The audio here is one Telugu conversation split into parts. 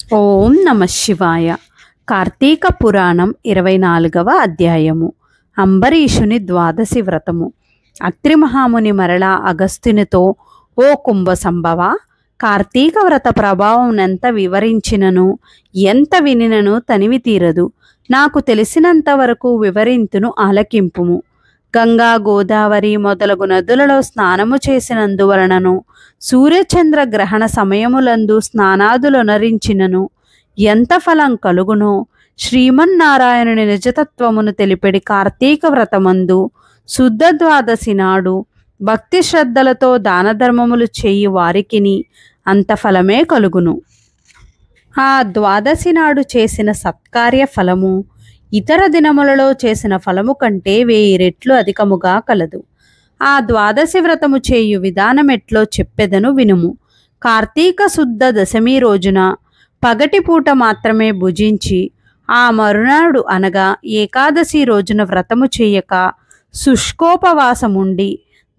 ఓం నమ శివాయ. కార్తీక పురాణం 24వ అధ్యాయము. అంబరీషుని ద్వాదశి వ్రతము. అత్రి మహాముని మరలా అగస్త్యునితో, ఓ కుంభ సంభవ, కార్తీక వ్రత ప్రభావం ఎంత వివరించినను ఎంత వినినను తనివి తీరదు. నాకు తెలిసినంత వరకు వివరింతును, ఆలకింపుము. గంగా, గోదావరి మొదలగు నదులలో స్నానము చేసినందువలనను, సూర్యచంద్ర గ్రహణ సమయములందు స్నానాదులొనరించినను ఎంత ఫలం కలుగునో శ్రీమన్నారాయణుని నిజతత్వమును తెలిపెడి కార్తీక వ్రతమందు శుద్ధ ద్వాదశి నాడు భక్తి శ్రద్ధలతో దానధర్మములు చేయి వారికిని అంత ఫలమే కలుగును. ఆ ద్వాదశి నాడు చేసిన సత్కార్య ఫలము ఇతర దినములలో చేసిన ఫలము కంటే 1000 రెట్లు అధికముగా కలదు. ఆ ద్వాదశి వ్రతము చేయు విధానమెట్లో చెప్పెదను వినుము. కార్తీక శుద్ధ దశమి రోజున పగటిపూట మాత్రమే భుజించి, ఆ మరునాడు అనగా ఏకాదశి రోజున వ్రతము చేయక శుష్కోపవాసముండి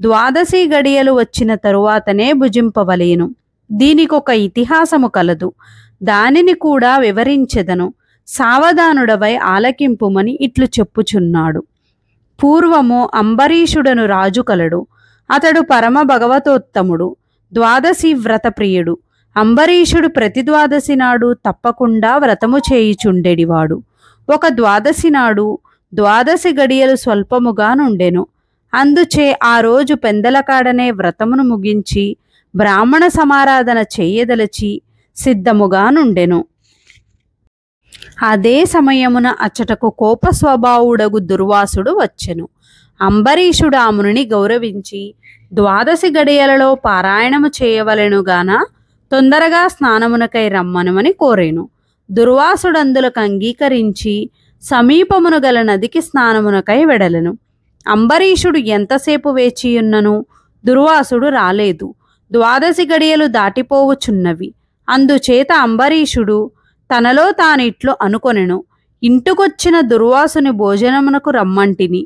ద్వాదశి గడియలు వచ్చిన తరువాతనే భుజింపవలేను. దీనికొక ఇతిహాసము కలదు, దానిని కూడా వివరించెదను. సావధానుడవై ఆలకింపుమని ఇట్లు చెప్పుచున్నాడు. పూర్వము అంబరీషుడను రాజు కలడు. అతడు పరమ భగవతోత్తముడు, ద్వాదశి వ్రత ప్రియుడు. అంబరీషుడు ప్రతి ద్వాదశి నాడు తప్పకుండా వ్రతము చేయుచుండెడివాడు. ఒక ద్వాదశి నాడు ద్వాదశి గడియలు స్వల్పముగా నుండెను. అందుచే ఆ రోజు పెందలకాడనే వ్రతమును ముగించి బ్రాహ్మణ సమారాధన చేయదలచి సిద్ధముగా నుండెను. అదే సమయమున అచ్చటకు కోప స్వభావుడగు దుర్వాసుడు వచ్చెను. అంబరీషుడు ఆ మునిని గౌరవించి, ద్వాదశి గడియలలో పారాయణము చేయవలెనుగాన తొందరగా స్నానమునకై రమ్మనమని కోరెను. దుర్వాసుడందులకు అంగీకరించి సమీపమున గల నదికి స్నానమునకై వెడలెను. అంబరీషుడు ఎంతసేపు వేచియున్నను దుర్వాసుడు రాలేదు. ద్వాదశి గడియలు దాటిపోవుచున్నవి. అందుచేత అంబరీషుడు తనలో తానిట్లు అనుకొనెను, ఇంటికొచ్చిన దుర్వాసుని భోజనమునకు రమ్మంటిని.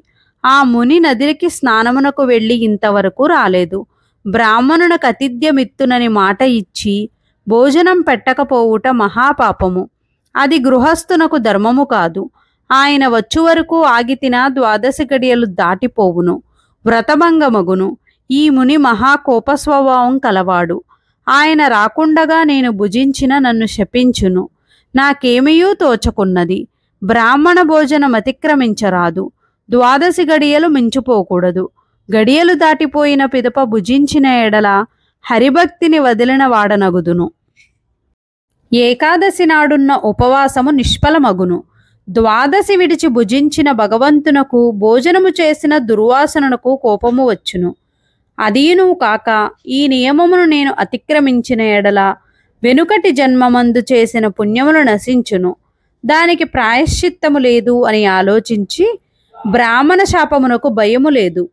ఆ ముని నదికి స్నానమునకు వెళ్ళి ఇంతవరకు రాలేదు. బ్రాహ్మణునకు అతిథ్యమిత్తునని మాట ఇచ్చి భోజనం పెట్టకపోవుట మహాపాపము. అది గృహస్థునకు ధర్మము కాదు. ఆయన వచ్చు వరకు ఆగితినా ద్వాదశి గడియలు దాటిపోవును, వ్రతభంగమగును. ఈ ముని మహాకోపస్వభావం కలవాడు. ఆయన రాకుండగా నేను భుజించిన నన్ను శపించును. నాకేమయూ తోచకున్నది. బ్రాహ్మణ భోజనం అతిక్రమించరాదు. ద్వాదశి గడియలు మించిపోకూడదు. గడియలు దాటిపోయిన పిదప భుజించిన ఎడల హరిభక్తిని వదిలిన వాడనగుదును. ఏకాదశి నాడున్న ఉపవాసము నిష్ఫలమగును. ద్వాదశి విడిచి భుజించిన భగవంతునకు భోజనము చేసిన దుర్వాసనకు కోపము వచ్చును. అదీను కాక ఈ నియమమును నేను అతిక్రమించిన ఎడల వెనుకటి జన్మమందు చేసిన పుణ్యములు నశించును. దానికి ప్రాయశ్చిత్తము లేదు అని ఆలోచించి బ్రాహ్మణ శాపమునకు భయము లేదు.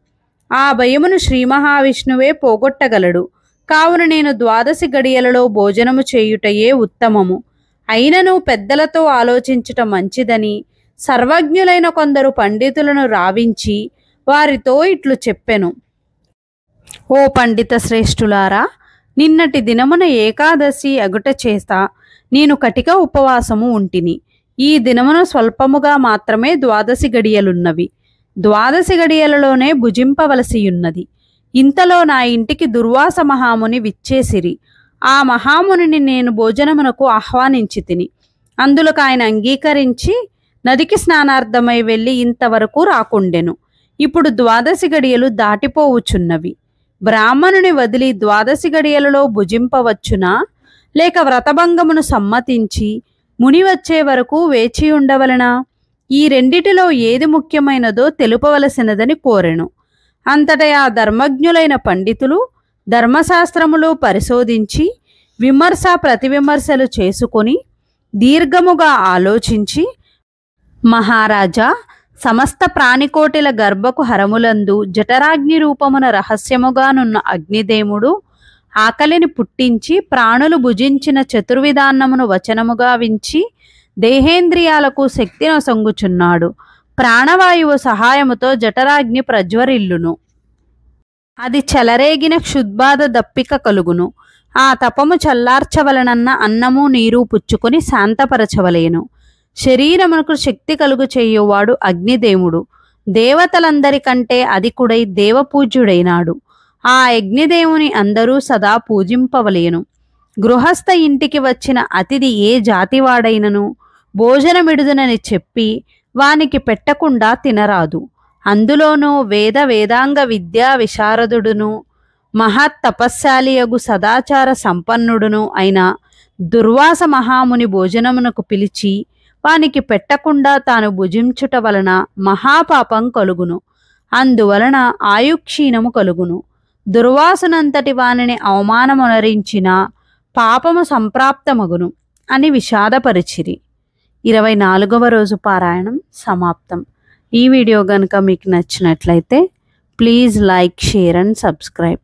ఆ భయమును శ్రీ మహావిష్ణువే పోగొట్టగలడు. కావున నేను ద్వాదశి గడియలలో భోజనము చేయుటయే ఉత్తమము. అయినను పెద్దలతో ఆలోచించుట మంచిదని సర్వజ్ఞులైన కొందరు పండితులను రావించి వారితో ఇట్లు చెప్పెను. ఓ పండిత శ్రేష్ఠులారా, నిన్నటి దినమున ఏకాదశి అగుట చేత నేను కటిక ఉపవాసము ఉంటిని. ఈ దినమున స్వల్పముగా మాత్రమే ద్వాదశి గడియలున్నవి. ద్వాదశి గడియలలోనే భుజింపవలసియున్నది. ఇంతలో నా ఇంటికి దుర్వాస మహాముని విచ్చేసిరి. ఆ మహామునిని నేను భోజనమునకు ఆహ్వానించి తిని. అందులకు ఆయన అంగీకరించి నదికి స్నానార్థమై వెళ్ళి ఇంతవరకు రాకుండెను. ఇప్పుడు ద్వాదశి గడియలు దాటిపోవుచున్నవి. బ్రాహ్మణుని వదిలి ద్వాదశి గడియలలో భుజింపవచ్చునా, లేక వ్రతభంగమును సమ్మతించి ముని వచ్చే వరకు వేచి ఉండవలనా? ఈ రెండిటిలో ఏది ముఖ్యమైనదో తెలుపవలసినదని కోరెను. అంతటా ఆ ధర్మజ్ఞులైన పండితులు ధర్మశాస్త్రములు పరిశోధించి విమర్శ ప్రతివిమర్శలు చేసుకొని దీర్ఘముగా ఆలోచించి, మహారాజా, సమస్త ప్రాణికోటిల గర్భకు హరములందు జఠరాగ్ని రూపమున రహస్యముగానున్న అగ్నిదేవుడు ఆకలిని పుట్టించి ప్రాణులు భుజించిన చతుర్విధాన్నమును వచనముగా వించి దేహేంద్రియాలకు శక్తిని సొంగుచున్నాడు. ప్రాణవాయువు సహాయముతో జఠరాగ్ని ప్రజ్వరిల్లును. అది చెలరేగిన క్షుద్బాధ దప్పిక కలుగును. ఆ తపము చల్లార్చవలనన్న అన్నము నీరు పుచ్చుకొని శాంతపరచవలేను. శరీరమునకు శక్తి కలుగు చేయువాడు అగ్నిదేవుడు. దేవతలందరికంటే అధికుడై దేవపూజ్యుడైనాడు. ఆ అగ్నిదేవుని అందరూ సదా పూజింపవలేను. గృహస్థ ఇంటికి వచ్చిన అతిథి ఏ జాతివాడైనను భోజనమిడుదునని చెప్పి వానికి పెట్టకుండా తినరాదు. అందులోనూ వేదాంగ విద్యా విశారదుడును మహత్తపస్శాలియగు సదాచార సంపన్నుడును అయిన దుర్వాస మహాముని భోజనమునకు పిలిచి వానికి పెట్టకుండా తాను భుజించుట వలన మహాపాపం కలుగును. అందువలన ఆయుక్షీణము కలుగును. దుర్వాసునంతటి వానిని అవమానమునరించిన పాపము సంప్రాప్తమగును అని విషాదపరిచిరి. 24వ రోజు పారాయణం సమాప్తం. ఈ వీడియో కనుక మీకు నచ్చినట్లయితే please like, share and subscribe.